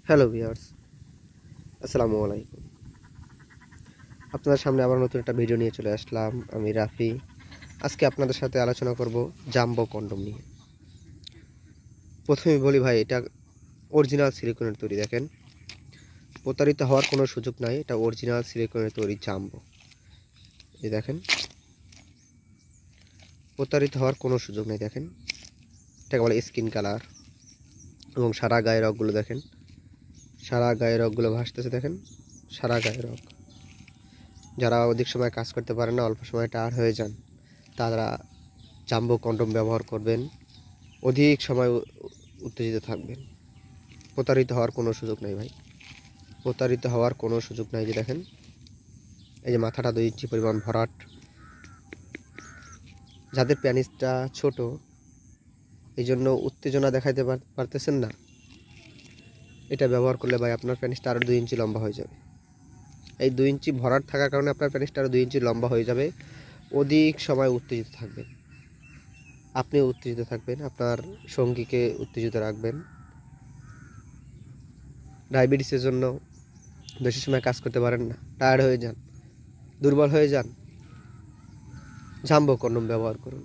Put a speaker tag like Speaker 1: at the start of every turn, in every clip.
Speaker 1: Hello viewers, আসসালামু আলাইকুম। আপনাদের সামনে আবার নতুন একটা ভিডিও নিয়ে চলে আসলাম। আমি রাফি। আজকে আপনাদের সাথে আলোচনা করব জাম্বো কন্ডম নিয়ে। প্রথমেই বলি ভাই, এটা অরিজিনাল সিলিকনের তৈরি। দেখেন, প্রতারিত হওয়ার কোনো সুযোগ নাই। এটা অরিজিনাল সিলিকনের তৈরি জাম্বো। এই দেখেন, প্রতারিত হওয়ার কোনো সুযোগ নেই। দেখেন, এটাকে বলে স্কিন কালার। এবং সারা গায়ের রগগুলো দেখেন, সারা গায়ের রগগুলো ভাসতেছে। দেখেন, সারা গায়ের রগ। যারা অধিক সময় কাজ করতে পারেন না, অল্প সময় টায়ার্ড হয়ে যান, তারা জাম্বো কন্ডম ব্যবহার করবেন। অধিক সময় উত্তেজিত থাকবেন। প্রতারিত হওয়ার কোনো সুযোগ নেই ভাই, প্রতারিত হওয়ার কোনো সুযোগ নাই। যে দেখেন, এই যে মাথাটা 2 ইঞ্চি পরিমাণ ভরাট। যাদের প্যানিসটা ছোট, এই জন্য উত্তেজনা দেখাইতে পারতেছেন না, এটা ব্যবহার করলে ভাই আপনার প্যানিসটা আরও 2 ইঞ্চি লম্বা হয়ে যাবে। এই 2 ইঞ্চি ভরাট থাকার কারণে আপনার প্যানিসটা আরও 2 ইঞ্চি লম্বা হয়ে যাবে। অধিক সময় উত্তেজিত থাকবেন, আপনি উত্তেজিত থাকবেন, আপনার সঙ্গীকে উত্তেজিত রাখবেন। ডায়াবেটিসের জন্য বেশি সময় কাজ করতে পারেন না, টায়ার্ড হয়ে যান, দুর্বল হয়ে যান, জাম্বো কন্ডম ব্যবহার করুন।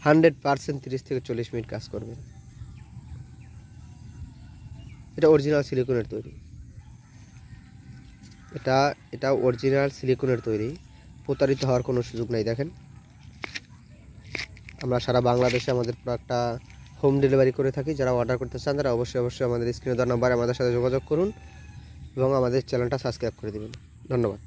Speaker 1: 100% 30 থেকে 40 মিনিট কাজ করবেন। এটা অরিজিনাল সিলিকনের তৈরি। এটা অরিজিনাল সিলিকনের তৈরি। প্রতারিত হওয়ার কোনো সুযোগ নাই। দেখেন, আমরা সারা বাংলাদেশে আমাদের প্রোডাক্টটা হোম ডেলিভারি করে থাকি। যারা অর্ডার করতে চান তারা অবশ্যই আমাদের স্ক্রিনে দেওয়া নাম্বারে আমাদের সাথে যোগাযোগ করুন এবং আমাদের চ্যানেলটা সাবস্ক্রাইব করে দেবেন। ধন্যবাদ।